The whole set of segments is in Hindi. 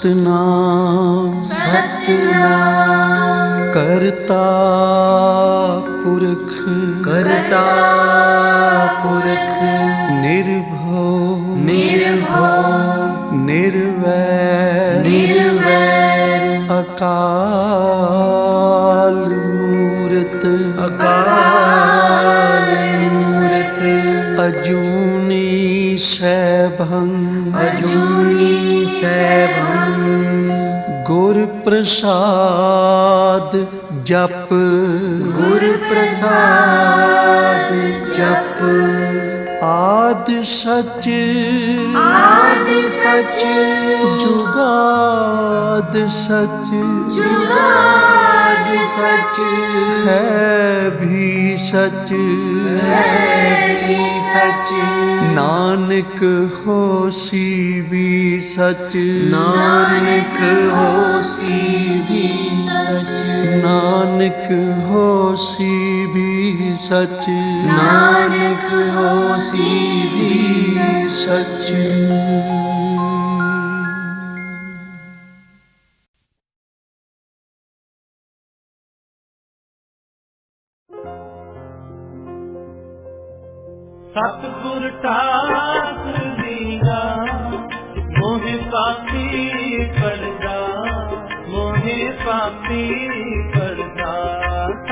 सतनाम सतनाम करता पुरख करता पुरख निर्भव निर्भव निर्वैर निर्वैर अकाल मूरत अकाल मूरत अजूनी सैभं अजूनी सैभं गुर प्रसाद जप गुर प्रसाद जप आद सच जुगाद सच जुगाद सच है भी सच सच नानक होसी भी सच नानक होसी भी सच नानक होसी भी सच नानक होसी भी सच। सतगुर ठाकुर दीना मोहे पापी पड़दा मोहे पापी पड़दा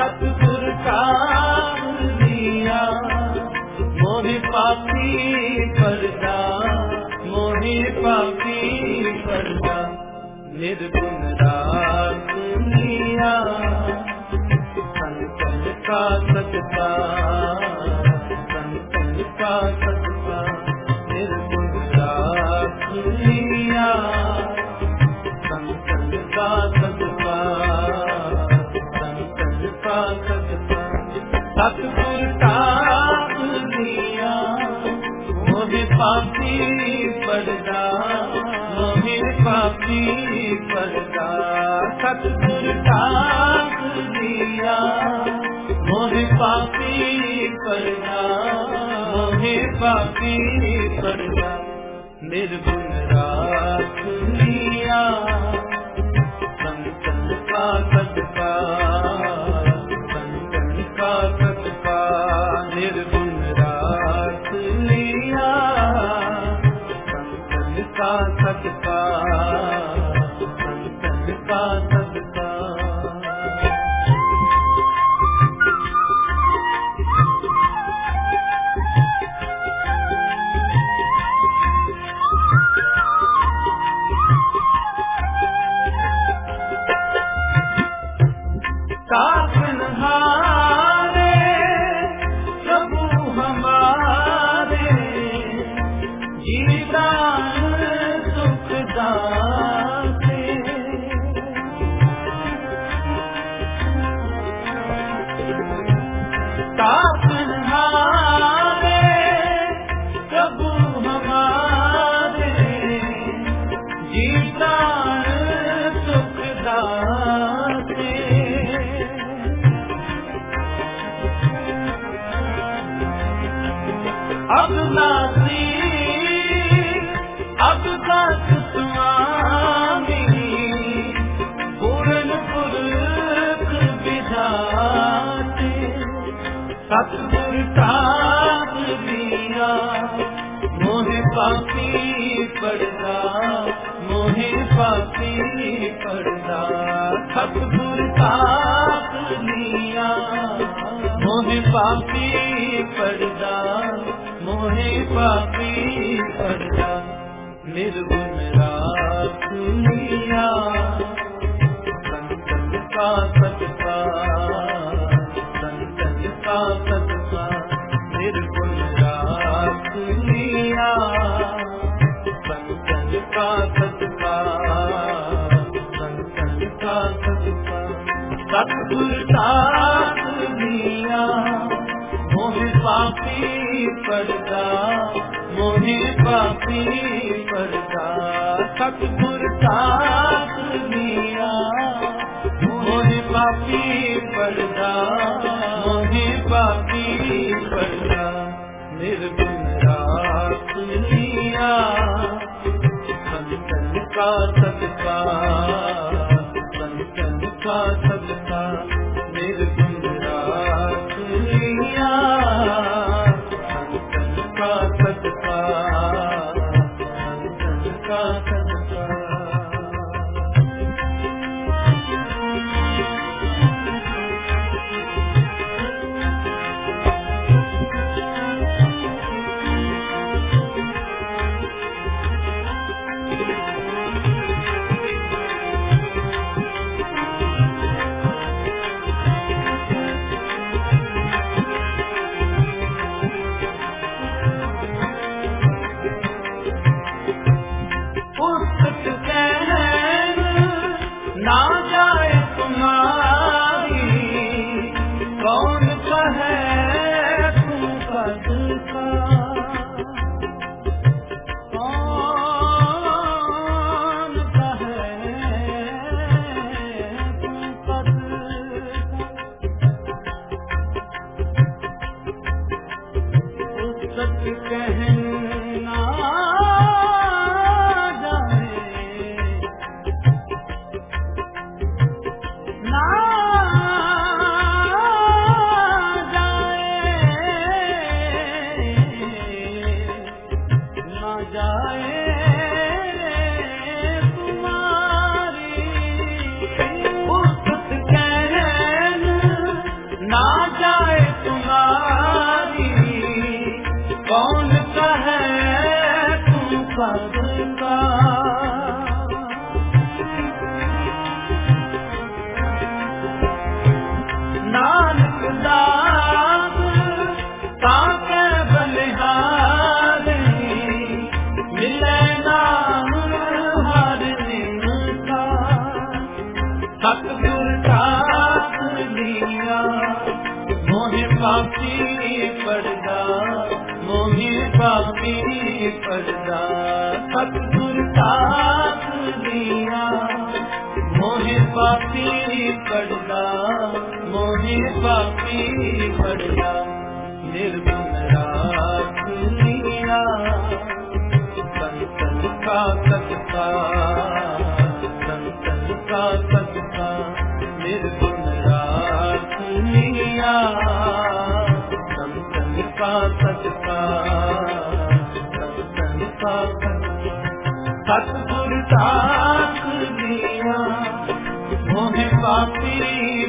सतगुर ठाकुर दीना मोहे पापी पड़दा मोहे पापी पड़दा निर्गुण राग लिया संतन का सत्कार सत्ता निर्गुण राग लिया संतन का सत्कार संतन का सत्कार सतगुर ठाकुर लिया मोहे पापी पड़दा मोहे पापी पड़दा सतगुर ठाकुर लिया मोहे पापी पड़दा मोहे पापी पड़दा निर्गुण राग लिया संतन का सत्कार संतन का सत्कार निर्गुण राग लिया संतन का सत्कार संतन का सत्कार। ताकनहारे प्रभु हमारे जीवन सुख दाते ताकनहारे प्रभु हमारे जीवन सुख दाते अब नासी अब दास स्वामी पूर्ण पुरख विधाते सतगुर ठाकुर दीना मोहे पापी पड़दा मोहे पापी पड़दा सतगुर ठाकुर दीना मोहे पापी पड़दा मोहे पापी पड़दा निर्गुण राग लिया संतन का सत्कार संतन का सत्कार निर्गुण राग लिया संतन का सत्कार संतन का सत्कार सतगुर ठाकुर लिया मोहे पापी पड़दा मोहे पापी पड़दा सतगुर ठाकुर लिया मोहे पापी पड़दा मोहे पापी पड़दा निर्गुण राग लिया संतन का सत्कार सत्कार नानक दास ताके बलिहारी मिले नाम हर निमका सतगुर दास लिया मोहि पापी पड़दा मोहि पापी पड़दा सतगुर दास लिया मोहि पापी पड़दा मोहि पापी पड़दा निर्गुण राख लिया संतन का सत्कार संतन का सत्कार निर्गुण राख लिया संतन का सत्कार संतन का सतगुर दास लिया मोहि पापी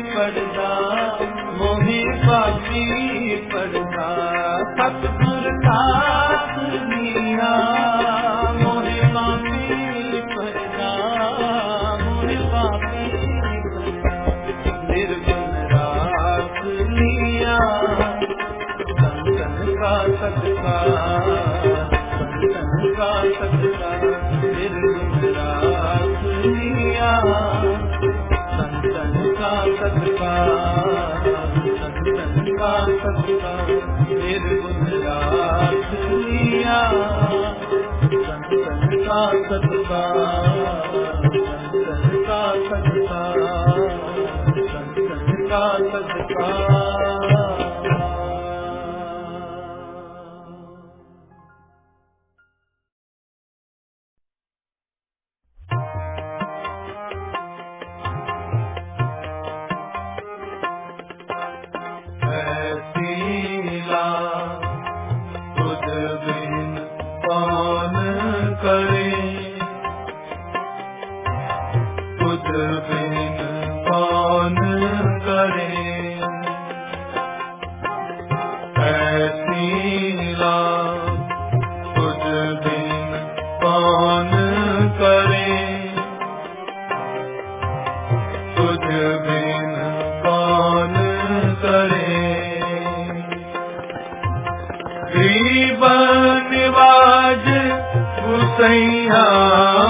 पड़दा मोहि पापी पड़दा सतगुर दास लिया मोहि पापी पड़दा मोहि पापी पड़दा निर्गुण राख लिया संतन का सत्कार संतन का सत्कार निर्गुण राख लिया संतन का सत्कार संतन का सत्कार निर्गुण राख लिया संतन का सत्कार संतन का सत्कार संतन का सत्कार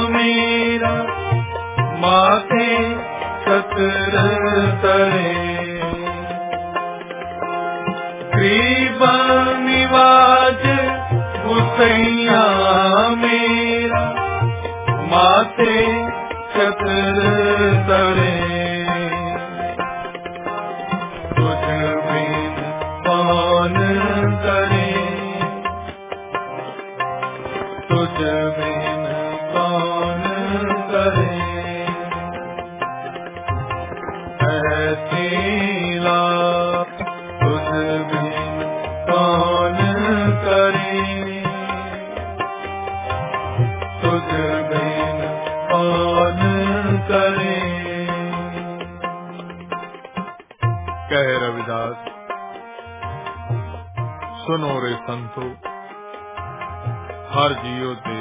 मेरा माथे चक्र तरे गरीब निवाज हुसैया मेरा माथे चक्र तरे तुझ बिन कौन करे तुझ बिन कौन करे ऐसीला तुझ बिन कौन करे तुझ बिन कौन करे। कह रविदास सुनो रे संतो हर जीव ते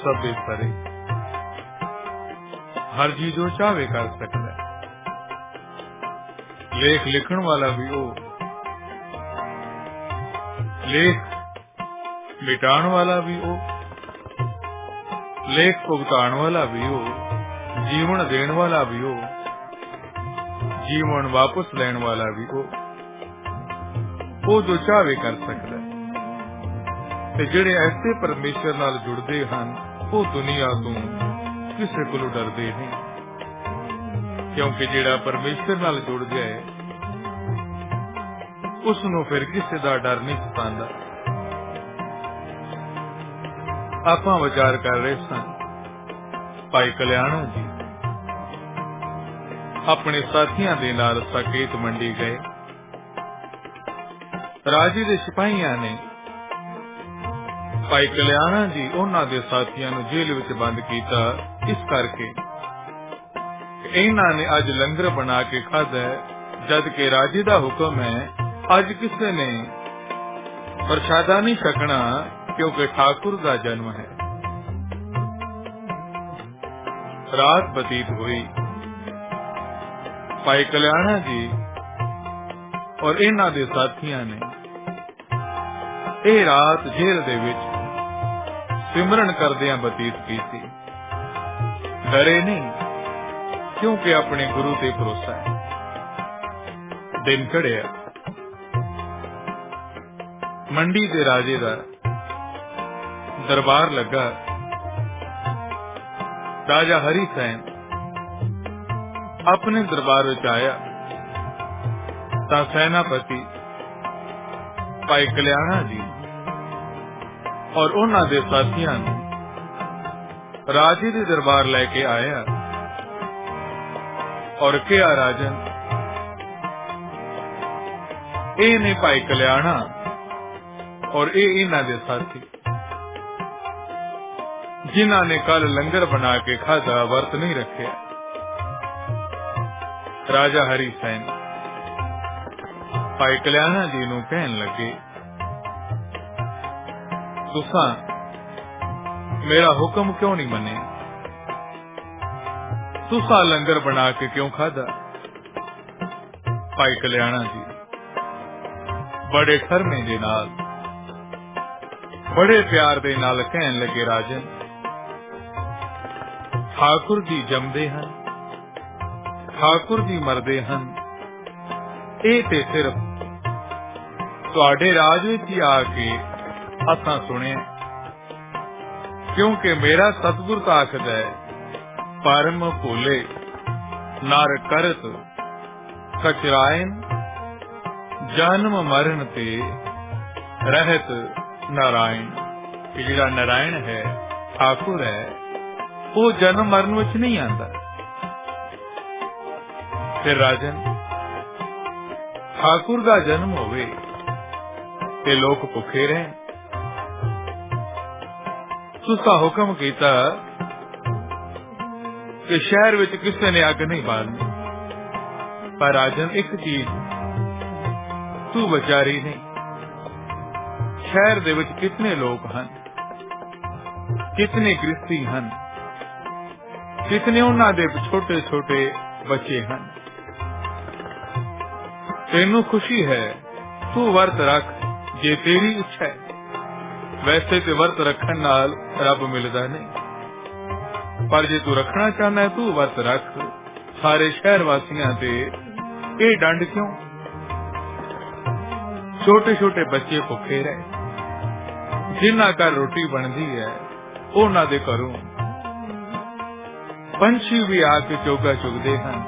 सबे परे हर जी जो चाहे कर सकता है। लेख लिखण वाला भी हो लेख मिटाण वाला भी हो लेख भुगतान वाला भी हो जीवन देण वाला भी हो जीवन वापस लेण वाला भी हो वो जो चाहे कर सकता है। ते ਜਿਹੜੇ ऐसे परमेश्वर नाल जुड़दे हन ਉਹ दुनिया ਤੋਂ ਕਿਸੇ ਕੋਲੋਂ ਡਰਦੇ ਨਹੀਂ ਕਿਉਂਕਿ ਜਿਹੜਾ परमेश्वर नाल जुड़ ਗਿਆ ਹੈ ਉਸ ਨੂੰ ਫਿਰ ਕਿਸੇ ਦਾ ਡਰ ਨਹੀਂ ਸਤਾਉਂਦਾ। ਆਪਾਂ ਵਿਚਾਰ ਕਰ ਰਹੇ ਸਾਂ ਭਾਈ ਕਲਿਆਣਾ ਜੀ ਆਪਣੇ ਸਾਥੀਆਂ ਦੇ ਨਾਲ ਸਾਕੇਤ ਮੰਡੀ ਗਏ। ਰਾਜੇ ਦੇ ਸਿਪਾਹੀਆਂ ਨੇ ਭਾਈ ਕਲਿਆਣਾ ਜੀ ਉਹਨਾਂ ਦੇ ਸਾਥੀਆਂ ਨੂੰ ਜੇਲ੍ਹ ਵਿੱਚ ਬੰਦ ਕੀਤਾ ਇਸ ਕਰਕੇ ਇਹਨਾਂ ਨੇ ਅੱਜ ਲੰਗਰ ਬਣਾ ਕੇ ਖਾਧਾ ਜਦ ਕਿ ਰਾਜੇ ਦਾ ਹੁਕਮ ਹੈ ਅੱਜ ਕਿਸੇ ਨੇ ਪ੍ਰਸ਼ਾਦਾ ਨਹੀਂ ਛਕਣਾ ਕਿਉਂਕਿ ਠਾकुर ਦਾ ਜਨਮ ਹੈ। रात बतीत हुई। भाई कल्याणा जी और इन्हां दे साथियां ने ਇਹ ਰਾਤ ਜੇਲ੍ਹ ਦੇ ਵਿੱਚ ਸਿਮਰਨ ਕਰਦਿਆਂ ਬਤੀਤ ਕੀਤੀ। ਡਰੇ ਨਹੀਂ, ਕਿਉਂਕਿ ਆਪਣੇ ਗੁਰੂ ਤੇ ਭਰੋਸਾ ਹੈ। ਦਿਨ ਚੜ੍ਹਿਆ। ਮੰਡੀ ਦੇ ਰਾਜੇ ਦਾ ਦਰਬਾਰ ਲੱਗਾ। ਰਾਜਾ ਹਰੀ ਸੈਨ ਆਪਣੇ ਦਰਬਾਰ ਵਿੱਚ ਆਇਆ ਤਾਂ ਸੈਨਾਪਤੀ ਭਾਈ ਕਲਿਆਣਾ ਜੀ और उन्हां दे साथियां राजे दे दरबार लेके आया और कहा, राजन ए ने भाई कल्याणा और ए इन्हां दे साथी जिन्हां ने कल लंगर बना के खाधा, वर्त नहीं रखे। राजा हरी सैन भाई कल्याणा जी नूं कहन लगे, तुसा मेरा हुक्म क्यों नहीं मने? तुसा लंगर बना के क्यों खादा? भाई कल्याणा जी बड़े ठरमे दे नाल, बड़े प्यार दे नाल कहन लगे, राजन ठाकुर जी जमदे हन, ठाकुर जी मरदे हन, ए ते सिर्फ तुहाडे राज विच ही आके असां सुने, क्योंकि मेरा सतगुर तो आखद है, परम भोले नर करत कचरायन, जन्म मरण ते रहत नारायण। कि जिहड़ा नारायण है, ठाकुर है, वो जन्म मरण विच नहीं आंदा। फिर राजन ठाकुर दा जन्म होवे ते लोग भुखे रहे। तुसा हुक्म कीता कि शहर विच किसी ने अग नहीं बालनी, पर राजन एक चीज तू विचारी नहीं, शहर दे विच कितने लोग हन, कितने गृहस्थी हन, कितने उन्हां दे छोटे छोटे बच्चे हन। तेनू खुशी है, तू वर्त रख जे तेरी इच्छा है। वैसे तो वर्त रखन नाल रब मिलदा नहीं, पर जे तू रखना चाहना है, तू वर्त रख। सारे शहर वासियां ते ये डंड क्यों? छोटे छोटे बच्चे भुखे रहे, जिन्हां घर रोटी बनदी है उन्हां दे घरों पंछी भी आके चोगा चुगदे हन।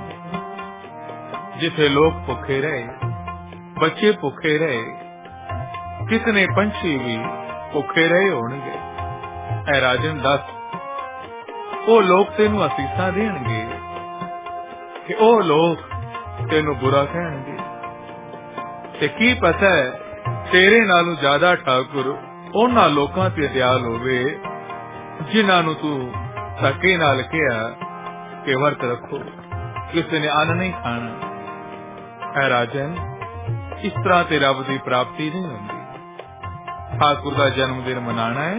जिथे लोग भुखे रहे, बच्चे भुखे रहे, कितने पंछी भी भुखे रहे होणगे। ऐ राजन दस, वो लोग तेनू असीसां देणगे कि ओ लोग तेनू बुरा कहणगे? ते की पता है तेरे नालों ज्यादा ठाकुर उन्हां लोकां ते दयाल होवे जिन्हां नूं तू धक्के नाल कहा कि वर्त रखो, किसी ने अन्न नहीं खाना। ऐ राजन इस तरह ते रब दी प्राप्ति नहीं होंदी। ठाकुर का जन्मदिन मनाना है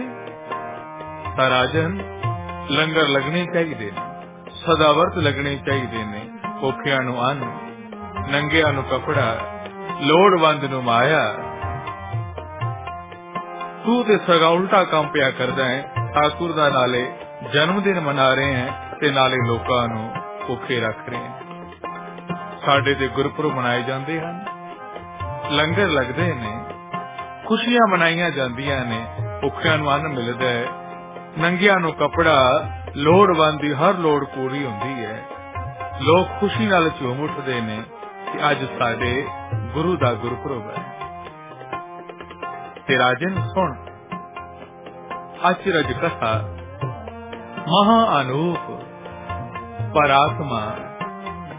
तां राजन लंगर लगने चाहिए, सदा वर्त लगने चाहिए ने। भुखियां नूं अन्न, नंगियां नूं कपड़ा, लोड़वंद नूं माया। तू ते सगा उल्टा काम पिया करदा है। ठाकुर दा नाले जन्मदिन मना रहे हैं ते नाले लोकां नूं भुखे रख रहे हैं। साडे ते गुरपुरब मनाए जांदे हन, लंगर लगदे ने, खुशियां मनाइया जांदियां ने, भुखियां नूं अन्न मिलदा है, नंगियां नूं कपड़ा, लोड़वंद दी हर लोड़ पूरी हुंदी है। लोग खुशी नाल झूम उठदे ने कि अज साडे गुरु दा गुरपुरब है। ते राजन सुण अचरज कथा, महा अनूप परात्मा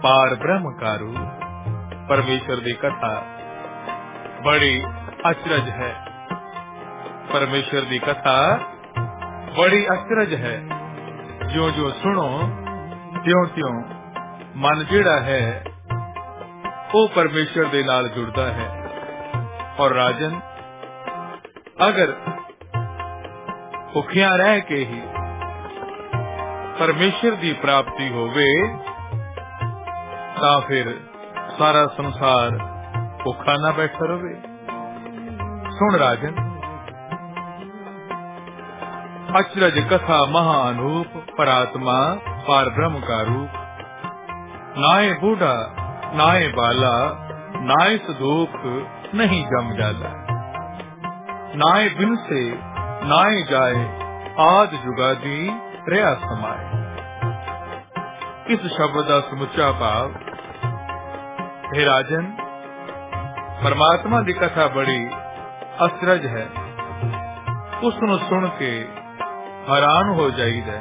पार ब्रह्म का रूप। परमेश्वर दी कथा बड़ी अचरज है। परमेश्वर दी कथा बड़ी अचरज है। ज्यों ज्यों सुनो त्यों त्यों मन जिहड़ा है वो परमेश्वर दे नाल जुड़दा है। और राजन अगर भुखियां रह के ही परमेश्वर की प्राप्ति होवे तां फिर सारा संसार भुखा ना बैठा रहे। सुन राजन, अचरज कथा महाअनूप, परात्मा पार ब्रह्म का रूप। नाए बूढ़ा नाए बाला, नाए सुदूख नहीं जम जाला। नाए बिन से नाए जाए, आद जुगादी रहा समाए। इस शब्द का समुचा भाव, हे राजन, परमात्मा की कथा बड़ी अचरज है। उसनू सुन के हैरान हो जाईदा।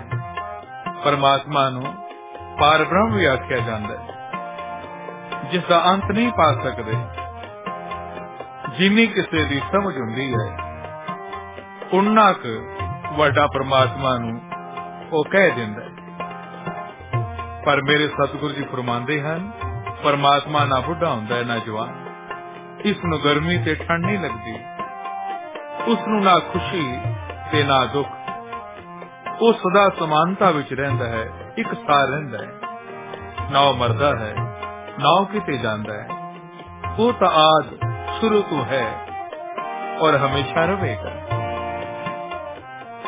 परमात्मा नू पार ब्रह्म भी आख्या जाता है, जिसका अंत नहीं पा सकते। जिन्नी किसी की समझ हुंदी है, उन्ना क वड्डा परमात्मा नू वो कह दिंदा है। पर मेरे सतगुरु जी फरमांदे हन, परमात्मा ना बुढ़ा हुंदा है ना जवान। इसनू गर्मी ते ठंड नहीं लगदी, उसनू ना खुशी ते ना दुख। वो सदा समानता विच रहिंदा है, एक सार रहिंदा है। ना वो मरदा है, ना वो किते जांदा है। वो तां आद शुरू तो है और हमेशा रहेगा।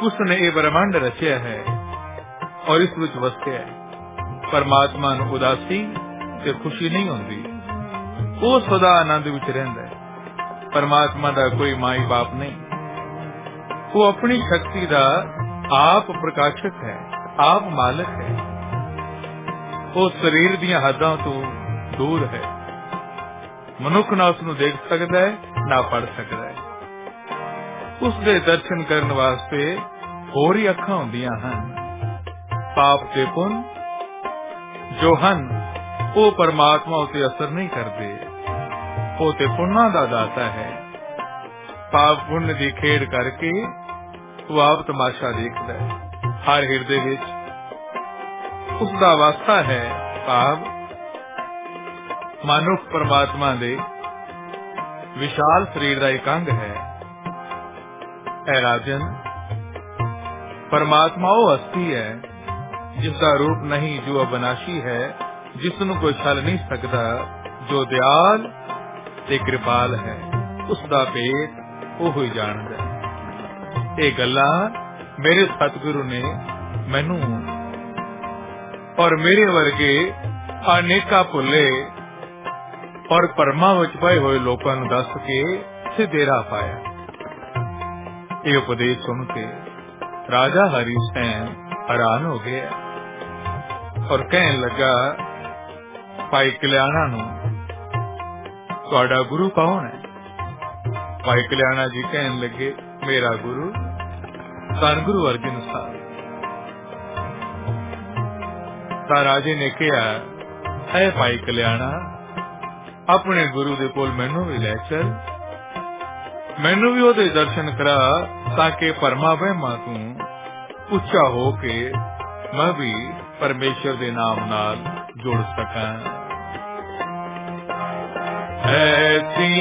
उसने ये ब्रह्मांड रचिया है और इस विच वसया है। परमात्मा नू उदासी ते खुशी नहीं होंदी, वो सदा आनंद विच रहिंदा है। परमात्मा दा कोई माई बाप नहीं, वो अपनी शक्ति दा आप प्रकाशक है, आप मालिक है। वो शरीर दियां हदां तो दूर है। मनुख ना उसनू देख सकता है, ना पढ़ सकता है। उसदे दर्शन करने वास्ते होर ही अखां हुंदियां हन। पाप ते पुन जो हन वो परमात्मा उते असर नहीं करते। वो ते पुन्ना दा दाता है। पाप पुण्य दी खेड़ करके वो आप तमाशा देखदा है। हर हिरदे विच उसदा वास्ता है। भाव मनुख परमात्मा दे विशाल शरीर दा एक अंग है। ऐ राजन, परमात्मा वो हस्ती है जिसका रूप नहीं, जो अविनाशी है, जिसनू कोई छल नहीं सकता, जो दयाल ते कृपाल है। उसका पेट वो ही जानदा है। ये गल्लां मेरे सतगुरु ने मैनू और मेरे वर्गे अनेका भुले और भरमा विच पए होए लोकां नू दस के सिद्धे राह पाया। ये उपदेश सुन के राजा हरि सैन हैरान हो गया और कहने लगा, भाई कल्याणा नू तुहाडा गुरु कौन है? भाई कल्याणा जी कहने लगे, मेरा गुरु धन गुरु अर्जन साहब। ता राजे ने कहा, है भाई कल्याणा, अपने गुरु दे कोल मैनू भी लै चल, मैनू भी ओदे दर्शन करा, ताकि परमा वहमा तू उच्चा हो के मैं भी परमेश्वर दे नाम नाल जुड़ सका। ऐसी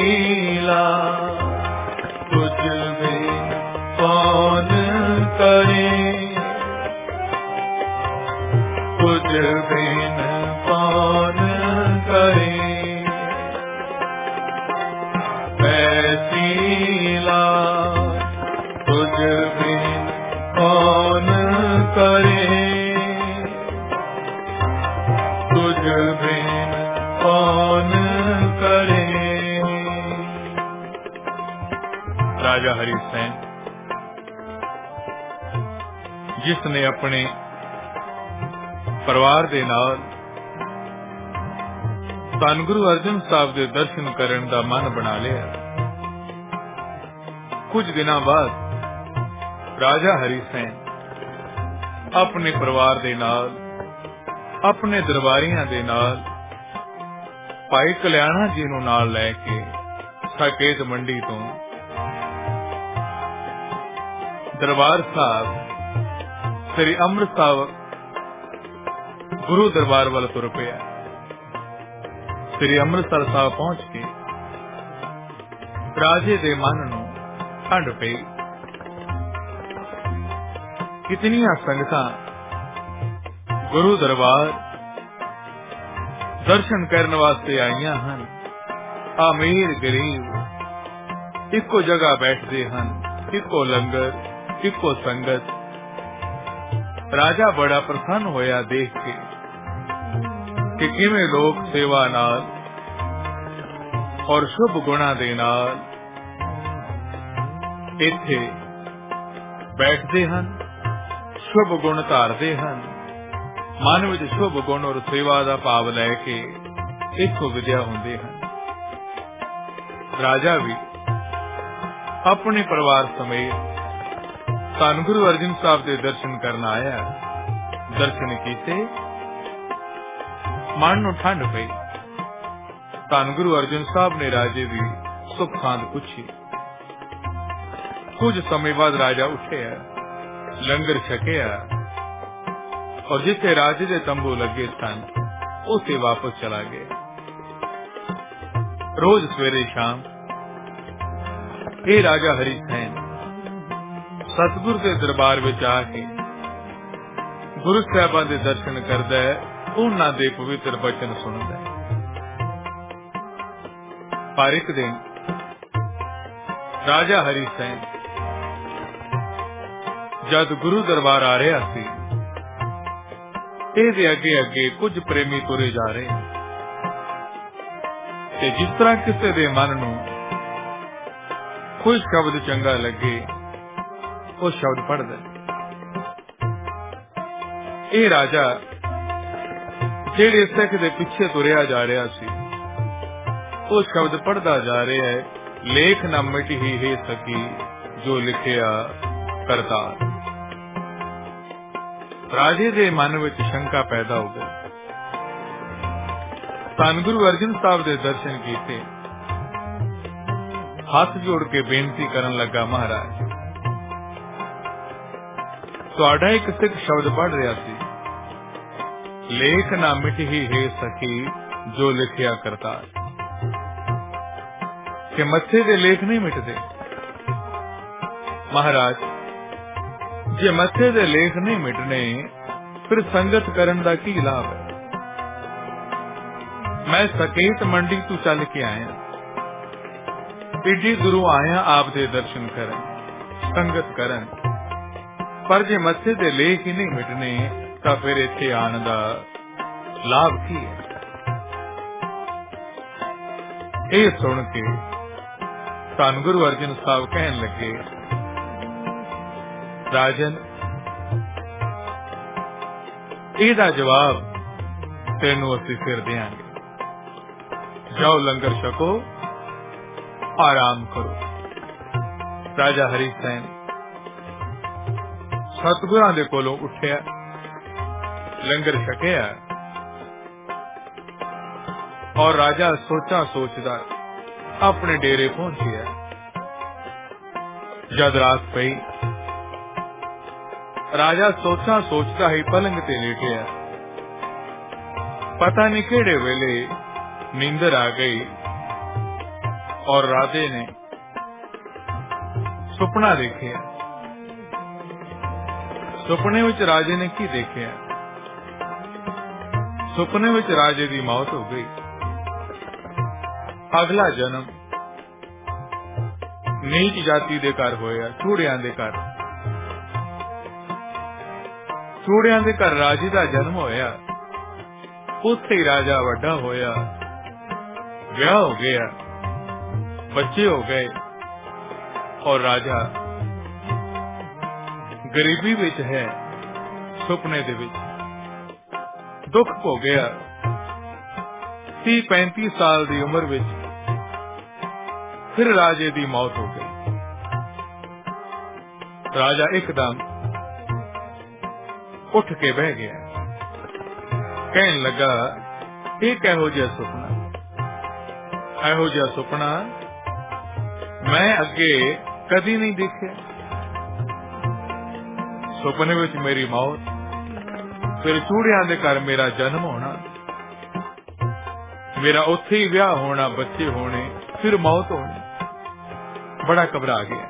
ला कुछ भी कौन करे, कुछ भी कौन करे। ऐसी ला कुछ भी कौन करे, तुझ बिन कौन करे। राजा हरि सैन जिसने अपने परिवार दे नाल धन गुरु अर्जन साहब दे दर्शन करन दा मन बना लिया। कुछ दिनों बाद राजा हरि सैन अपने परिवार दे नाल, अपने दरबारियां दे नाल भाई कल्याणा जी नू नाल लैके साकेत मंडी तो दरबार साहब श्री अमृतसर गुरु दरबार वाल तुर पिया। श्री अमृतसर साहब पहुंच के राजे दे मन नू ठंड पई। कितनियां संगतां गुरु दरबार दर्शन करने वास्ते आईयां हन। अमीर गरीब इको जगह बैठते हन, इको लंगर इको संगत। राजा बड़ा प्रसन्न होया देख के कि किवें लोग सेवा नाल और शुभ गुणा दे नाल इत्थे बैठते हन, शुभ गुण धारते हन, मन विच शुभ गुण और सेवा का भाव लैके इको विद्या होंदे हन। राजा भी अपने परिवार समेत धन गुरु अर्जन साहब के दर्शन करना आया। दर्शन कीते, मन नूं ठंड पई। धन गुरु अर्जन साहब ने राजे की सुख सांद पूछी। कुछ समय बाद राजा उठिया, लंगर छकिया और जिथे राजे के तंबू लगे सन उसे वापस चला गया। रोज सवेरे शाम ये राजा हरि सैन सतगुर के दरबार में आके गुरु साहिबां दे दर्शन करदा है, उन्हां दे पवित्र वचन सुनदा है। पर एक दिन राजा हरि सैन जद गुरु दरबार आ रहा सी, ਇਹਦੇ ਅੱਗੇ ਅੱਗੇ ਕੁਝ ਪ੍ਰੇਮੀ ਤੁਰੇ ਜਾ ਰਹੇ ਤੇ ਜਿਸ ਤਰ੍ਹਾਂ ਕਿਸੇ ਦੇ ਮਨ ਨੂੰ ਕੋਈ ਸ਼ਬਦ ਚੰਗਾ ਲੱਗੇ ਉਹ ਸ਼ਬਦ ਪੜ੍ਹਦਾ। ਇਹ ਰਾਜਾ ਜਿਹੜੇ ਸਿੱਖ ਦੇ ਪਿੱਛੇ ਤੁਰਿਆ ਜਾ ਰਿਹਾ ਸੀ ਉਹ ਸ਼ਬਦ ਪੜ੍ਹਦਾ ਜਾ ਰਿਹਾ ਹੈ, ਲੇਖ ਨਾ ਮਿਟ ਹੀ ਹੈ ਸਕੀ ਜੋ ਲਿਖਿਆ ਕਰਤਾਰ। राजे दे मन विच शंका पैदा हो गई। धन गुरु अर्जन साहब दे दर्शन कीते, हाथ जोड़ के बेनती करन लगा, महाराज तुहाडा एक सिख शब्द पढ़ रहा सी, लेख ना मिट ही है सकी जो लिखिया करतार। के मत्थे दे लेख नहीं मिटदे। महाराज जे मत्थे दे लेख नहीं मिटने फिर संगत करन दा की लाभ है। मैं सकेत मंडी तू चल के आया, इडी गुरु आया आप दे दर्शन करन संगत करन, पर जे मत्थे दे लेख ही नहीं मिटने तां फिर इत्थे आण दा लाभ की है। ये सुन के धन गुरु अर्जन साहब कहन लगे, राजन ਇਹਦਾ जवाब तेनू असीं फिर देंगे। जाओ लंगर छको, आराम करो। राजा हरि सैन सतगुरां दे कोलों उठिया, लंगर छकिया और राजा सोचा सोचदा अपने डेरे पहुंचिया। जद रात पई, राजा सोचा सोचता ही पलंग ते लेटिया। पता नहीं केड़े वेले नींदर आ गई और राजे ने सुपना देखिया। सुपने विच राजे ने की देखिया? सुपने विच राजे दी मौत हो गई। अगला जन्म नीच जाति दे घर होया, चूड़ियां दे घर। चूड़ियां दे घर राजे दा जन्म होया, उत्थे ही राजा वड्डा होया, ब्याह हो गया, बच्चे हो गए और राजा गरीबी विच है। सुपने दे विच दुख हो गया। 30-35 साल दी उम्र विच फिर राजे दी मौत हो गई। राजा एकदम उठ के बह गया, कहन लगा, ये कहो जिहा सुपना, एहो जिहा सुपना मैं अगे कदी नहीं देखिया। सुपने विच मेरी मौत, फिर चूड़ियां दे घर मेरा जन्म होना, मेरा उत्थे ही ब्याह होना, बच्चे होने, फिर मौत होनी। बड़ा घबरा गया।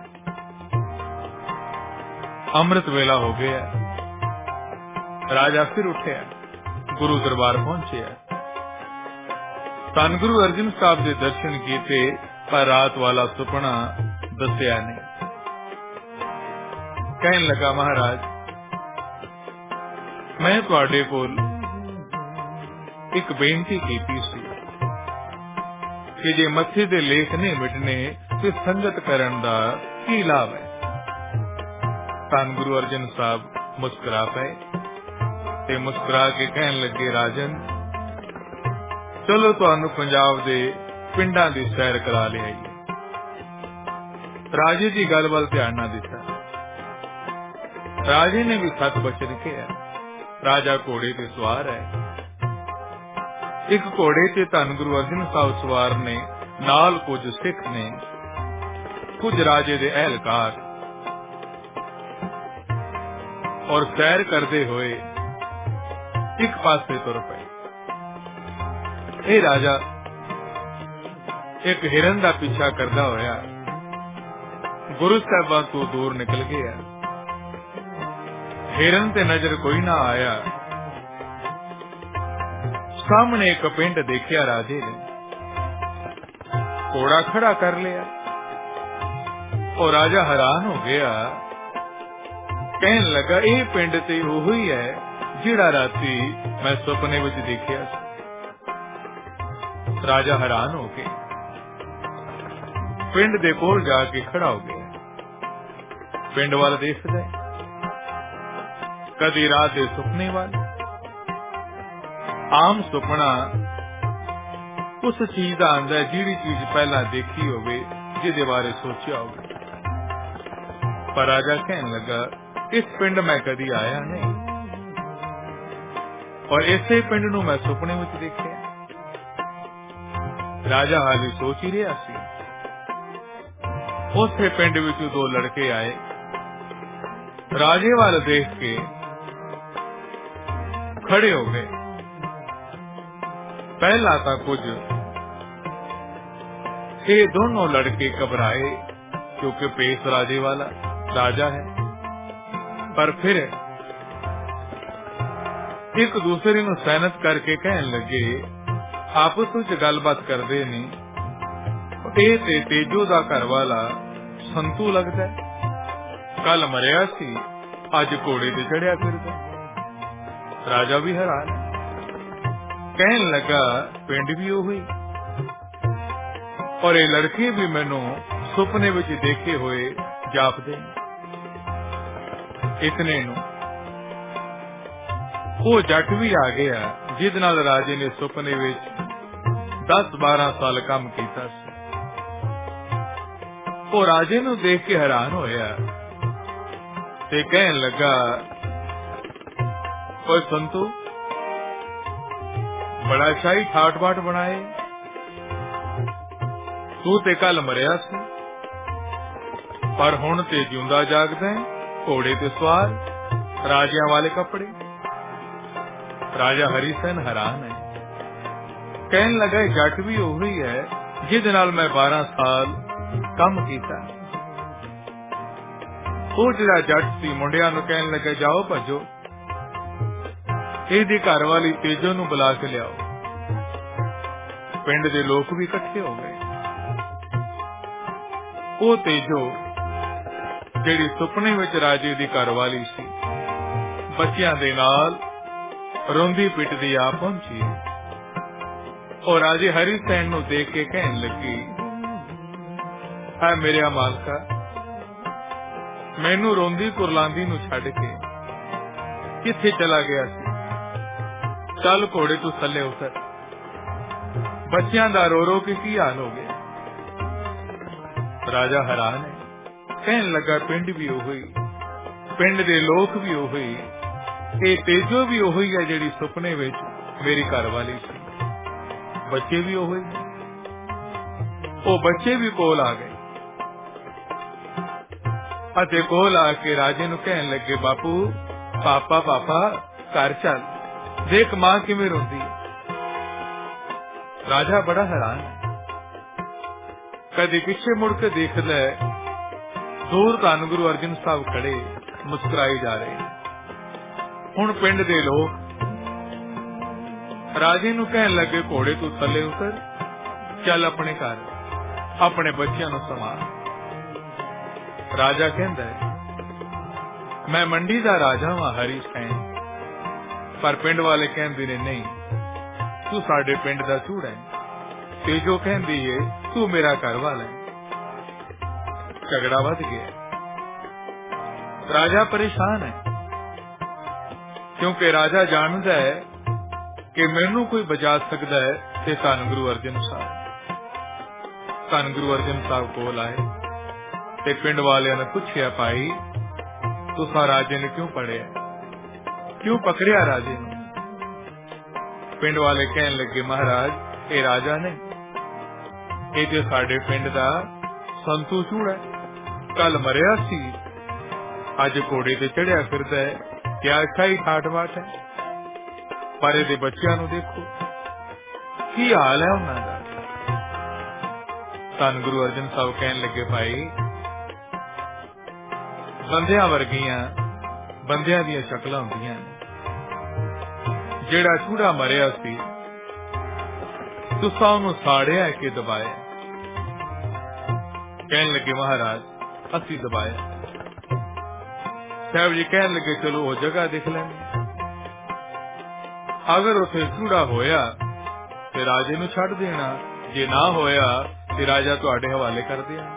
अमृत वेला हो गया। राजा फिर उठिया, गुरु दरबार पहुंचिया। धन गुरु अर्जन साहब के दर्शन किए, पर रात वाला सुपना दसिया नहीं। कहन लगा, महाराज मैं तुहाडे कोल एक बेनती कीती सी कि जे मत्थे दे लेख नहीं मिटने तो संगत करन दा की लाभ है। धन गुरु अर्जन साहब मुस्कुरा पाए ते मुस्कुरा के कहन लगे, राजन चलो तुहानू पंजाब दे पिंडां दी सैर करा लियाईए। राजे की गल वल ध्यान ना दिता। राजे ने भी सच बचन किया। राजा घोड़े ते सवार है। एक घोड़े ते धन गुरु अर्जन साहब सवार ने, नाल कुछ सिख ने, कुछ राजे दे एहलकार, और सैर करते हुए एक पासे तुर पे। ए राजा एक हिरन का पीछा करता होया गुरु साहबा तो दूर निकल गया। हिरन ते नजर कोई ना आया। सामने एक पिंड देखिया राजे ने, घोड़ा खड़ा कर लिया और राजा हैरान हो गया। कहन लगा, ये पिंड ते ओही है जिहड़ा राती मैं सुपने विच देखिया सी। राजा हैरान हो गया, पिंड दे कोल जाके खड़ा हो गया। पिंड वाल देखदा, कदी रात दे सुपने वाले। आम सुपना उस चीज का आंदा है जिहड़ी चीज पहला देखी होवे, जिहदे बारे सोचिया होवे। पर राजा कहन लगा, इस पिंड मैं कदी आया नहीं और इसे पिंड नूं मैं सुपने विच देखिया। राजा हाली सोच ही रहा सी। उसे पिंड विच दो लड़के आए। राजे वाल देख के खड़े हो गए। पहला था कुछ ये दोनों लड़के घबराए क्योंकि पेश राजे वाला राजा है, पर फिर एक दूसरे को सैनत करके कहन लगे, आपस में गलबात करते नहीं। ये तेजो दा घर वाला संतू लगता है, कल मरिया सी, अज घोड़े ते चढ़िया फिरदा। राजा भी हैरान, कहन लगा, पिंड भी ओही और ये लड़के भी मैनू सुपने विच देखे हुए जापदे। इतने नूं वो जट भी आ गया जिद नाल राजे ने सुपने विच 10-12 साल काम कीता सी। वो राजे नूं देख के हैरान होया ते कहन लगा, ओए संतू, बड़ा शाही ठाट बाट बनाए, तू ते कल मरिया सी पर हुण ते जिंदा जागदा, घोड़े ते सवार, राजियां वाले कपड़े। राजा हरिसेन हैरान है, कहन लगा, जट भी ओही है जिद नाल मैं 12 साल काम कीता। वो जिहड़ा जट सी मुंडियां नूं कहन लगा, जाओ भजो, ਇਹਦੀ घर वाली तेजो नूं बुला के लियाओ। पिंड दे लोग भी इकट्ठे हो गए। वो तेजो ਜਿਹੜੀ ਸੁਪਨੇ ਵਿੱਚ ਰਾਜੇ ਦੀ ਘਰਵਾਲੀ ਸੀ, ਬੱਚਿਆਂ ਦੇ ਨਾਲ ਰੋਂਦੀ ਪਿੱਟਦੀ ਆ ਪਹੁੰਚੀ और राजे हरिसेन ਨੂੰ देख के कहन लगी, है मेरे मालका, मैनू रोंदी कुरलांदी नूं छड्ड के किथे चला गया सी? चल घोड़े तू थल्ले उतर। बच्चियां दा रो रो के की हाल हो गया। राजा हैरान है, कहन लगा, पिंड भी ओही, पिंड दे लोग भी ओही, ये तेजो भी ओही है जिहड़ी सुपने विच मेरी घरवाली सी, बच्चे भी ओही। वो बच्चे भी कोल आ गए अते कोल आके राजे नूं कहन लगे, बापू, पापा पापा घर चल, देख मां किवें रोंदी है। राजा बड़ा हैरान है, कदी पिछे मुड़ के देखदा है, दूर धन गुरु अर्जन साहब खड़े मुस्कुराए जा रहे। हुण पिंड दे लोग राजे नूं कहण लगे, घोड़े तों थल्ले उतर, चल अपने घर, अपने बच्चियां नूं संभाल। राजा कहंदा है, मैं मंडी दा राजा वां हरी सैन, पर पिंड वाले कहंदे ने नहीं, तू साडे पिंड दा चूड़ा है, ते जो कहंदी है तू मेरा घर वाला है। झगड़ा वध गया। राजा परेशान है, क्योंकि राजा जानता है कि मैनू कोई बचा सकता है ते धन गुरु अर्जन साहब। धन गुरु अर्जन साहब कोल आए ते पिंड वालियां ने पूछया, भाई तुसा राजे ने क्यों पढ़िया, क्यों पकड़िया राजे ने? पिंड वाले कहन लगे, महाराज ये राजा ने, ये जो साडे पिंड दा संतू चूड़ा है, कल मरिया सी, अज घोड़े ते चढ़िया फिरदा है, क्या अच्छा ही ठाट बाट है। पर इहदे बच्चियां नूं देखो की हाल है उन्हां दा। धन गुरु अर्जन साहब कहन लगे, भाई बंदियां वर्गियां बंदियां दीयां शक्लां हुंदियां ने। जेड़ा चूड़ा मरिया सी तुसां उहनूं साड़िया है कि दबाया? कहन लगे, महाराज असी दबाया। साहब जी कहन लगे, चलो वो जगह देख लेंगे, अगर उसे चूड़ा होया ते राजे नूं छड्ड देना, जे ना होया ते राजा तुहाडे हवाले कर देना।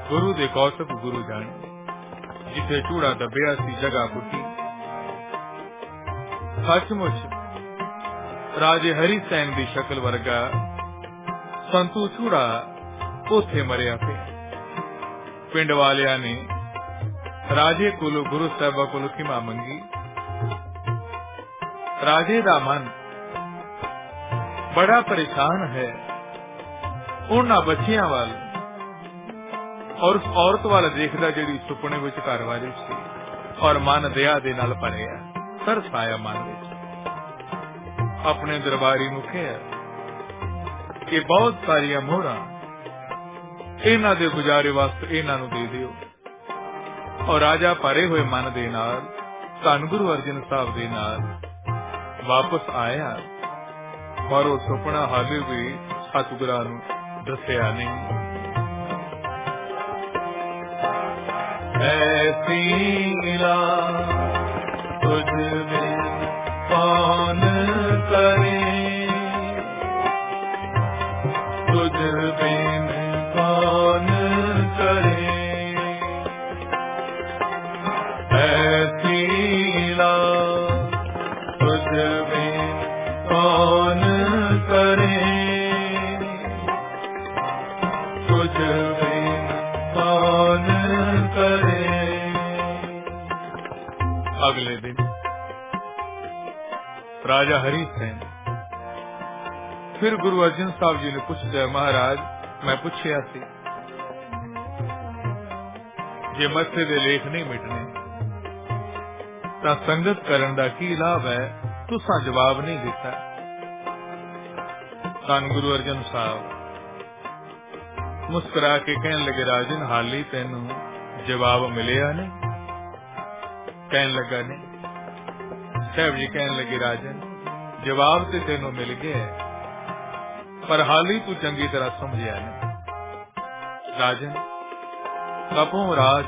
गुरु दे कौतक गुरु जाने, जिथे चूड़ा दबिया सी जगह पुट्टी। सचमुच राजे हरी सैन दी शक्ल वर्गा संतू चूड़ा उथे मरिया पे। पिंड वालियां ने राजे कोलों गुरु साहिबा कोलों खिमा मंगी। राजे दा मन बड़ा परेशान है उन्हां बच्चियां वाल और उस औरत वाल देखदा जिहड़ी सुपने विच घर वाली सी, और मन दया दे नाल भरिया, तरस आया मन विच। अपने दरबारी नूं कहा कि बहुत सारियां मोहरां इन्हां दे गुजारे वास्ते इन्हां नूं दे दिओ। और राजा भरे हुए मन दे नाल धन गुरु अर्जन साहब दे नाल वापस आया, पर वो सुपना हाले भी सतगुरां नूं दस्सिया नहीं। ऐसी लीला तुझ में कौन करे, तुझ बिन कौन करे, ऐसी लीला तुझ में कौन करे, तुझ बिन कौन करे। अगले दिन राजा हरी सैन फिर गुरु अर्जन साहब जी ने पूछा, महाराज मैं पूछया सी, जे मत्थे दे लेख नहीं मिटने तां संगत करन दा की लाभ है? तुसां जवाब नहीं दिता। धन गुरु अर्जन साहब मुस्कुरा के कहन लगे, राजन हाली तेनू जवाब मिलिया नहीं? कहन लगा नहीं। साहब जी कहन लगे, राजन जवाब ते तेनू मिल गया, पर हाली तू चंगी तरह समझिया नहीं। राजन तपों राज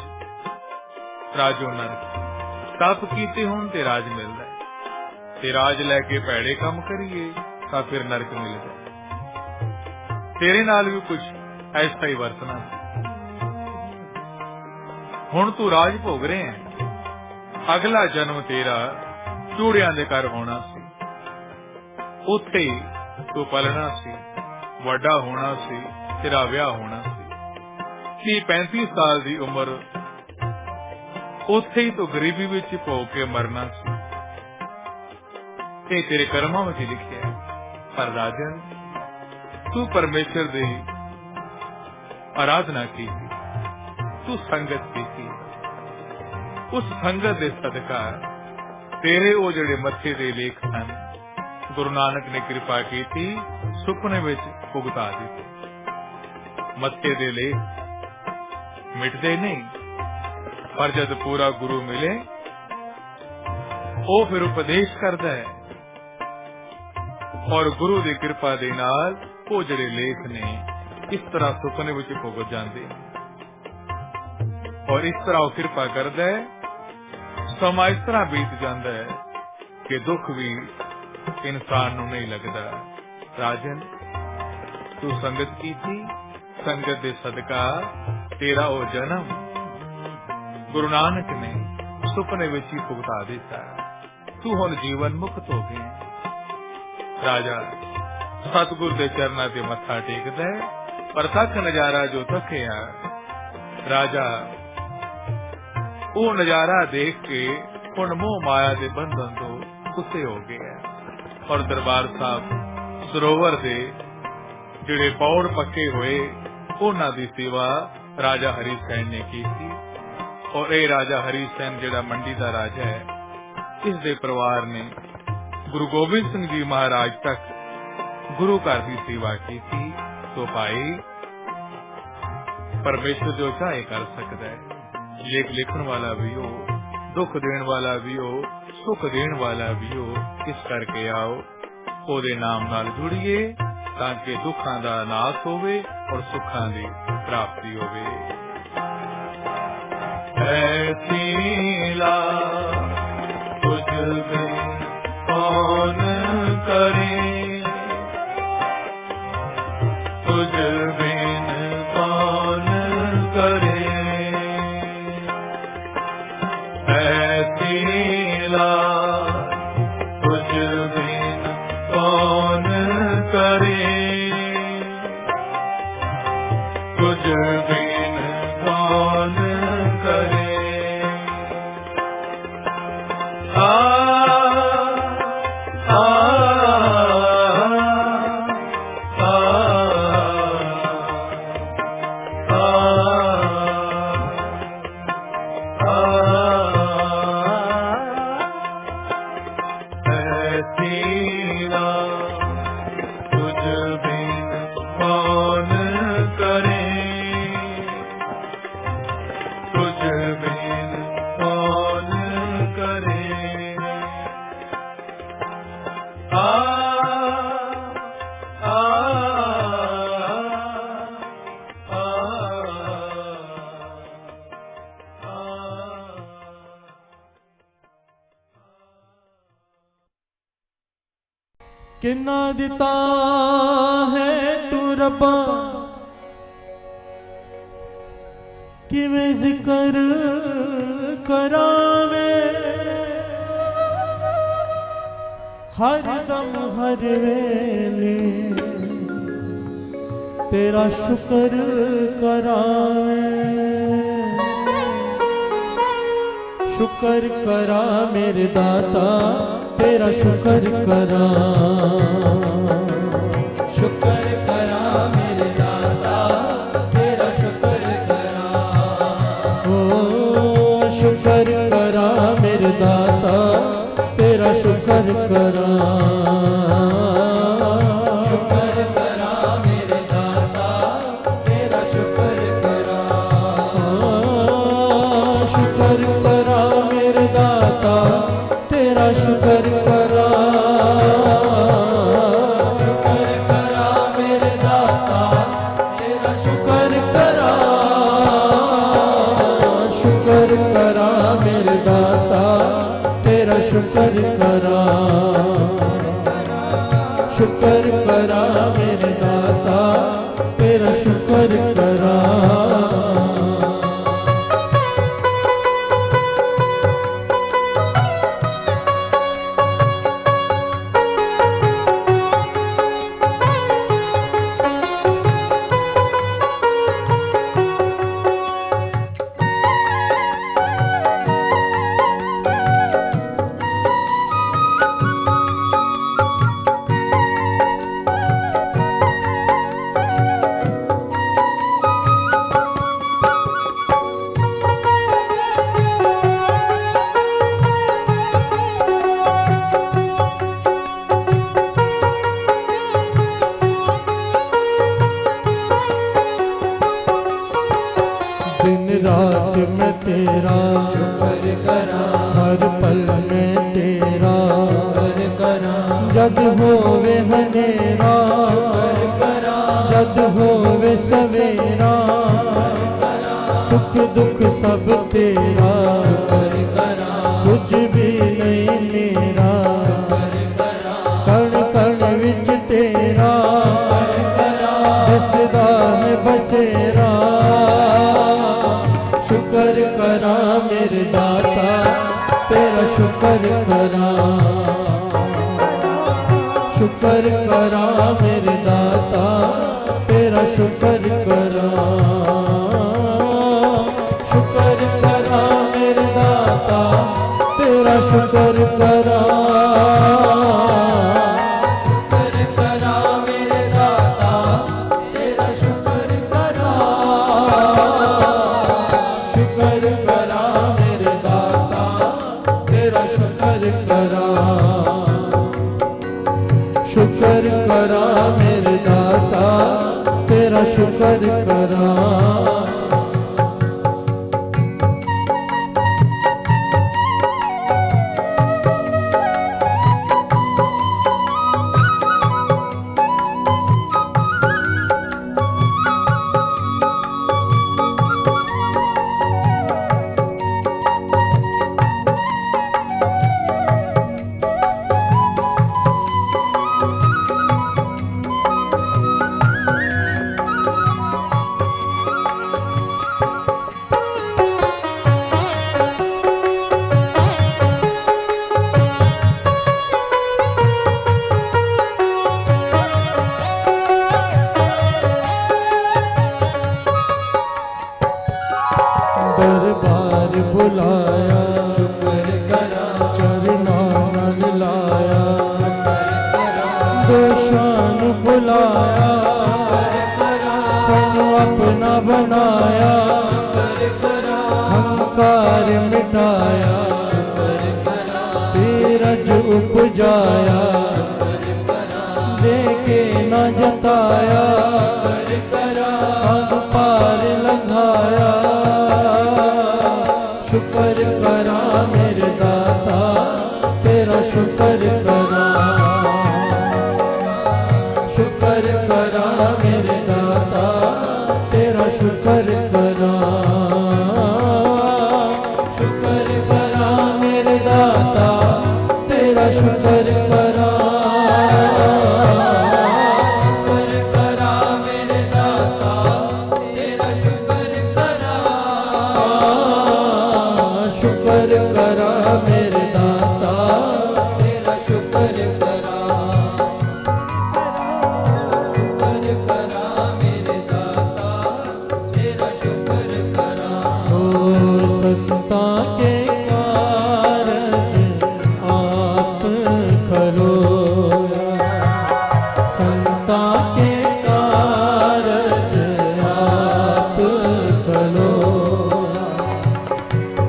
राजो नरक, तप कीते होण ते राज मिलदा है, ते राज लैके भैड़े काम करिए तां फिर नरक मिलदा है। तेरे नाल भी कुछ ऐसा ही वरतना। हुण तू राज भोग रहे हैं, अगला जन्म तेरा चूड़ियां दे घर होना सी, उत्थे ही तू पलना सी, वड्डा होना सी, तेरा विआह होना सी। 30-35 साल दी उम्र उत्थे ही तो गरीबी विच भोग के मरना सी, ते तेरे कर्मां विच लिखिया है। पर राजन तू परमेश्वर दी आराधना की, तू संगत की, उस संगत दे सदका तेरे ओ जड़े मत्थे दे लेख सन गुरु नानक ने कृपा की थी, सुपने विच भुगता दिते। मत्थे दे लेख मिटदे नहीं, पर जद पूरा गुरु मिले ਉਹ ਫਿਰ ਉਪਦੇਸ਼ ਕਰਦਾ ਹੈ ਔਰ ਗੁਰੂ ਦੀ ਕਿਰਪਾ ਦੇ ਨਾਲ ਉਹ ਜਿਹੜੇ ਲੇਖ ਨੇ ਇਸ ਤਰ੍ਹਾਂ ਸੁਪਨੇ ਵਿੱਚ ਭੁਗਤ ਜਾਂਦੇ ਔਰ ਇਸ ਤਰ੍ਹਾਂ ਉਹ ਕਿਰਪਾ ਕਰਦਾ ਹੈ। ਸਮਾਂ ਇਸ ਤਰ੍ਹਾਂ ਬੀਤ ਜਾਂਦਾ ਹੈ ਕਿ ਦੁੱਖ ਵੀ ਇਨਸਾਨ ਨੂੰ ਨਹੀਂ ਲੱਗਦਾ। ਰਾਜਨ, ਤੂੰ ਸੰਗਤ ਕੀਤੀ, ਸੰਗਤ ਦੇ ਸਦਕਾ ਤੇਰਾ ਉਹ ਜਨਮ ਗੁਰੂ ਨਾਨਕ ਨੇ ਸੁਪਨੇ ਵਿੱਚ ਹੀ ਭੁਗਤਾ ਦਿੱਤਾ। ਤੂੰ ਹੁਣ ਜੀਵਨ ਮੁਕਤ ਹੋ ਗਿਆ। ਰਾਜਾ ਸਤਿਗੁਰ ਦੇ ਚਰਨਾਂ ਤੇ ਮੱਥਾ ਟੇਕਦਾ ਹੈ। ਪ੍ਰਤੱਖ ਨਜ਼ਾਰਾ ਜੋ ਤੱਕਿਆ, ਰਾਜਾ ਉਹ ਨਜ਼ਾਰਾ ਦੇਖ ਕੇ ਹੁਣ ਮੋਹ ਮਾਇਆ ਦੇ ਬੰਧਨ ਤੋਂ ਕੁੱਤੇ ਹੋ ਗਿਆ ਔਰ ਦਰਬਾਰ ਸਾਹਿਬ ਸਰੋਵਰ ਦੇ ਜਿਹੜੇ ਪੌੜ ਪੱਕੇ ਹੋਏ ਉਹਨਾਂ ਦੀ ਸੇਵਾ ਰਾਜਾ ਹਰੀ ਸੈਨ ਨੇ ਕੀਤੀ। ਔਰ ਇਹ ਰਾਜਾ ਹਰੀ ਸੈਨ ਜਿਹੜਾ ਮੰਡੀ ਦਾ ਰਾਜਾ ਹੈ, ਇਸ ਦੇ ਪਰਿਵਾਰ ਨੇ ਗੁਰੂ ਗੋਬਿੰਦ ਸਿੰਘ ਜੀ ਮਹਾਰਾਜ ਤੱਕ ਗੁਰੂ ਘਰ ਦੀ ਸੇਵਾ ਕੀਤੀ। तो भाई परमेश्वर जो चाहे कर सकता है। लेख लिखण वाला भी हो, दुख देण वाला भी हो, सुख देण वाला भी हो, इस करके आओ ओदे नाम नाल जुड़िए ताकि दुखां दा नाश होवे और सुखां दी प्राप्ति होवे। ऐसी लीला तुझ बिन कौन करे, तुझ बिन कौन करे, ऐसी लीला तुझ बिन कौन करे, तुझ बिन कौन करे। किन्ना दिता है तू रब्बा, किवें जिक्र करावे, हर दम हर वेले तेरा शुक्र करावे। शुक्र करा मेरे दाता तेरा शुक्र करा, शुक्र करा मेरे दाता तेरा शुक्र करा। ओ शुक्र करा मेरे दाता तेरा शुक्र करा, शुक्र करा मेरे दाता तेरा शुक्र करा। शुक्र करा मेरे दाता तेरा शुक्र करा, शुक्र करा मेरे दाता तेरा शुक्र करा। शुक्र करा मेरे दाता तेरा शुक्र करा, शुक्र करा मेरे दाता तेरा शुक्र करा। दिन रात में तेरा शुक्र करा, हर पल में तेरा जद होवे हनेरा जद होवे सवेरा सुख दुख सब तेरा कुछ भी नहीं मेरा कण कण विच तेरा दिसदा है बसेरा शुक्र करा मेरे दाता तेरा शुक्र करा शुक्र करा मेरे दाता तेरा शुक्र करा शुक्र करा मेरे दाता तेरा शुक्र करा शुक्र करा मेरे दाता तेरा शुक्र करा शुक्र करा मेरे दाता तेरा शुक्र करा शुक्र करा मेरे दाता तेरा शुक्र करा दरबार बुलाया शुक्र करा चरणों नल लाया दोषान बुलाया सन अपना बनाया हंकार मिटाया तेरज उपजाया देखे न जताया हम पार लंघाया शुक्र करा मेरे दाता तेरा शुक्र करा शुक्र करा मेरे दाता तेरा शुक्र करा शुक्र करा मेरे दाता तेरा शुक्र करा शुक्र करा मेरे दाता तेरा शुक्र करा शुक्र करा मेरे दाता तेरा शुक्र करा शुक्र करा मेरे दाता तेरा शुक्र करा ओ संता के कारज आप करो संता के कारज आप करो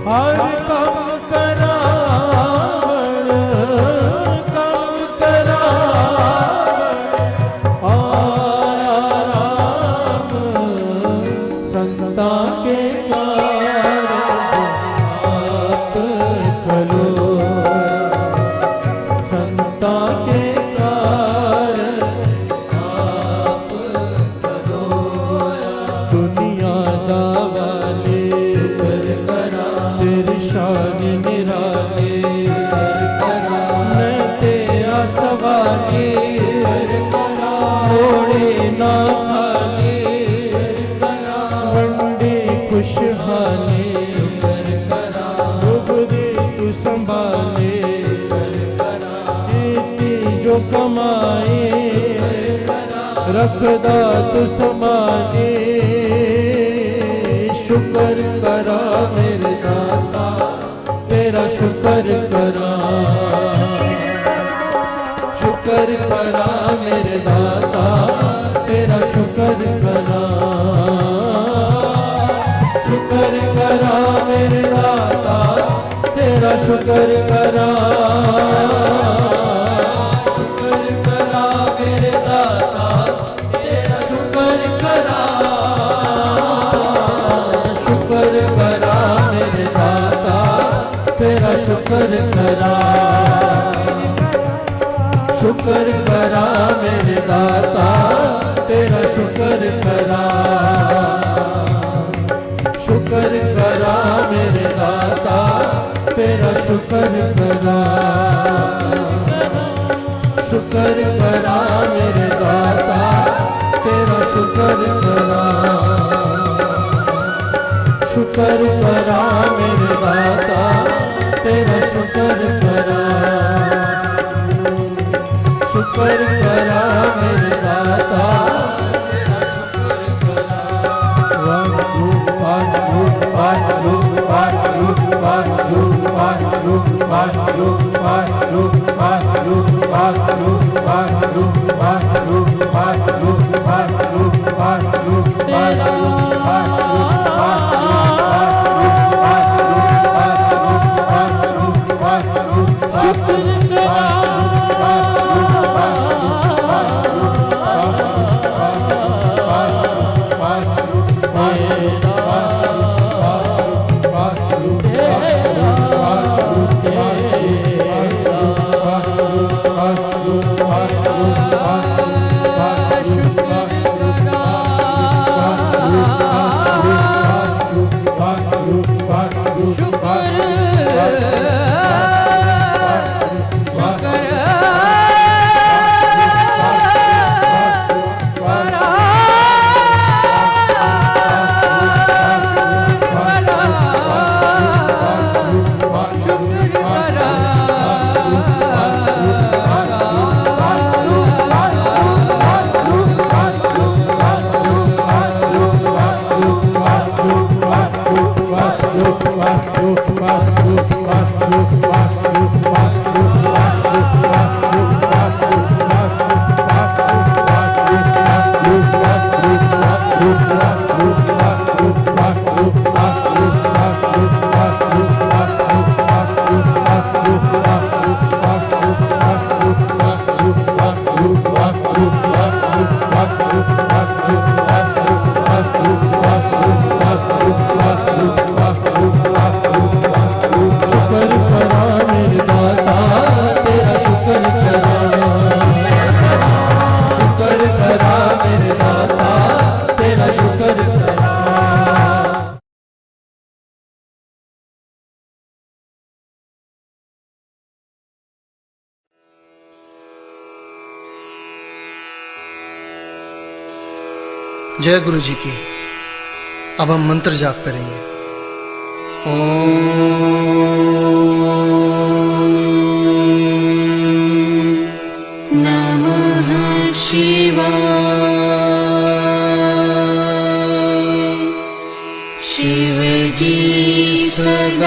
हर काम करावण आया राम संता के कारज आप करो संता के कारज आप करो दुनिया दा वाले तेरी शान निराले मैं तेरा सवाले मोड़े ना खाले वंडे खुशहाले डुबरे तू संभाले खेती जो कमाए रखदा तू समाजे शुक्र करा मेरे दाता तेरा शुक्र करा शुक्र करा मेरे दाता तेरा शुक्र करा शुक्र करा मेरे दाता तेरा शुक्र करा शुक्र करा मेरे दाता तेरा शुक्र करा शुक्र करा मेरे दाता तेरा शुक्र करा शुक्र शुक्र करा मेरे दाता तेरा शुक्र करा, शुक्र करा मेरे दाता तेरा शुक्र करा, शुक्र करा मेरे दाता तेरा शुक्र करा, शुक्र करा मेरे दाता तेरा शुक्र करा, शुक्र करा मेरे दाता तेरा शुक्र करा। वाहिगुरु वाहिगुरु वाहिगुरु वाहिगुरु वाहिगुरु वाहिगुरु वाहिगुरु वाहिगुरु वाहिगुरु वाहिगुरु वाहिगुरु वाहिगुरु वाहिगुरु वाहिगुरु वाहिगुरु जय गुरु जी की। अब हम मंत्र जाप करेंगे। नमः शिवाय। शिव जी सदा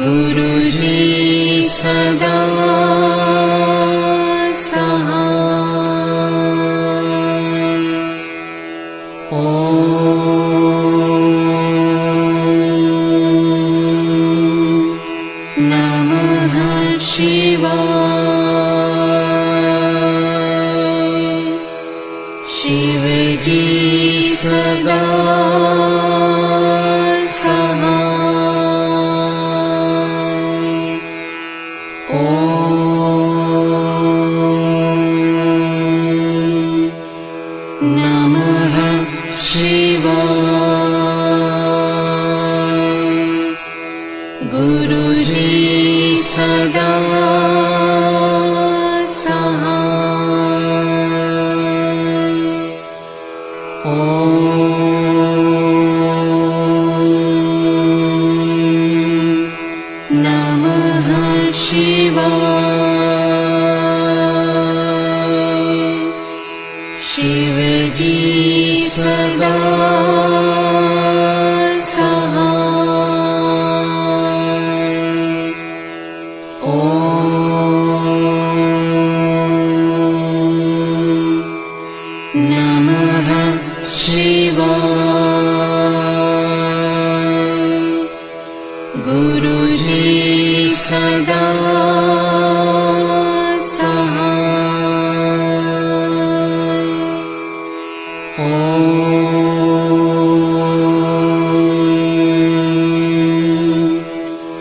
गुरुजी सदा नमः शिवाय। शिवजी सदा सहाय। नमः शिवाय। गुरुजी सदा सहाय। नमः शिवाय। शिवजी सदा सहाय। नमः शिवाय। गुरुजी सदा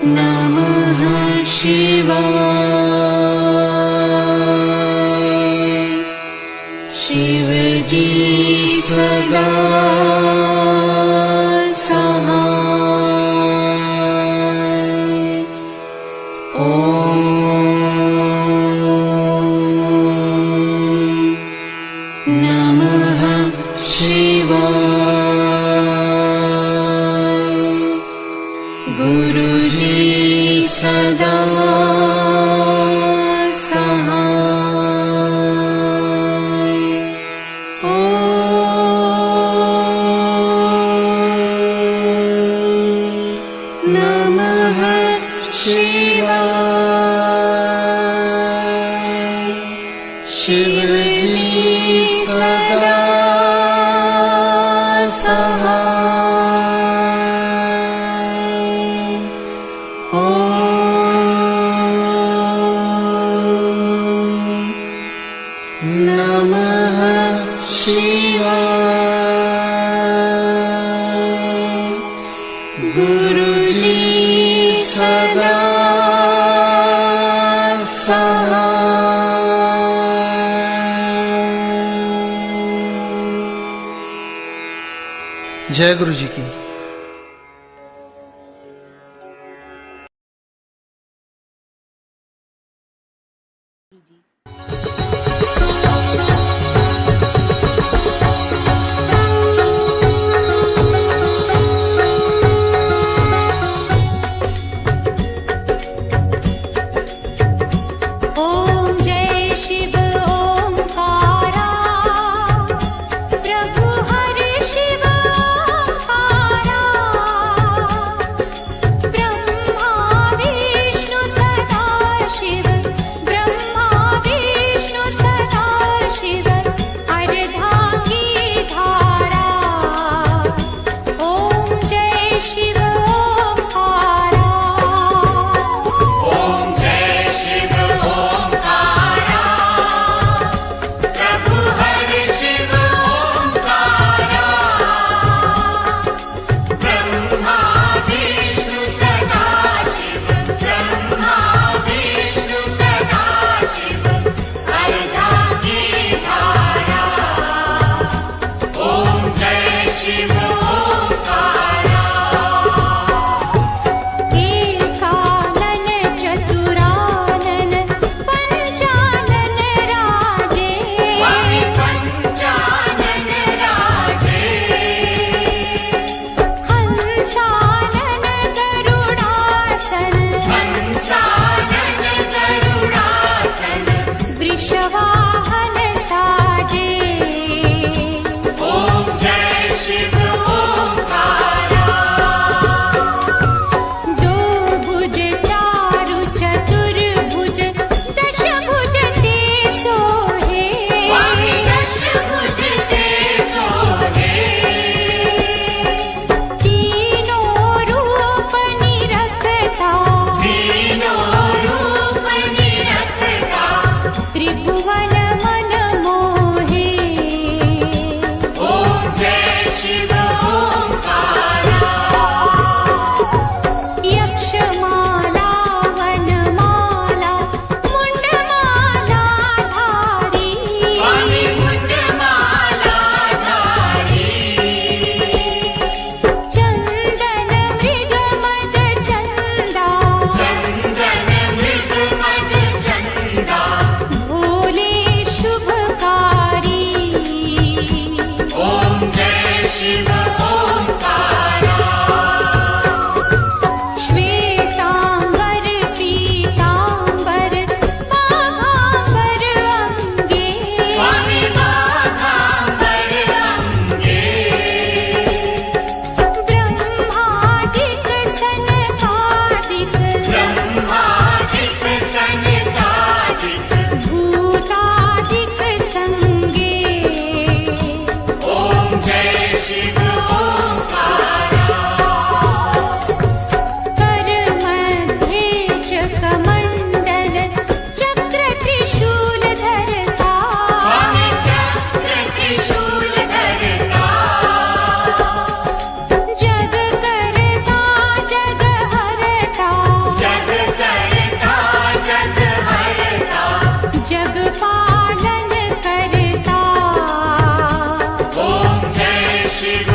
नमः शिवाय। शिवजी सदा सहाय। नमः शिवाय। गुरुजी सदा सहाय। नमः शिवाय। शिवजी सदा सहाय। नमः शिवाय। गुरुजी सदा सहाय। जय गुरु जी की। ओम जय शिव ओंकारा। प्रभु हरि शिव ओंकारा। ब्रह्मा विष्णु सदा शिव। ब्रह्मा विष्णु सदा शिव। अर्धांगी धारा। ओम जय शिव ओंकारा। ओम जय शिव ओंकारा। प्रभु हरि शिव ओंकारा। ब्रह्मा विष्णु सदा शिव। ब्रह्मा विष्णु सदा शिव। अर्धांगी धारा। ओम जय शिव ओंकारा। एकानन चतुरानन पंचानन राजे। स्वामी पंचानन राजे। हंसानन गरुडासन। हंसानन गरुडासन। वृषवाहन साजे। ओम जय शिव शिव ओंकारा। श्वेतांबर पीतांबर बाघांबर अंगे स्वामी बाघांबर अंगे। ब्रह्मादिक सनकादिक ब्रह्मादिक सनकादिक भूतादिक संगे ओम जय शिव ओंकारा। कर मध्ये चकमण्डल चक्र त्रिशूल धरता स्वामी चक्र त्रिशूल धरता। जग करता जग हरता जग करता जग हरता। जग पालन करता ओम जय शिव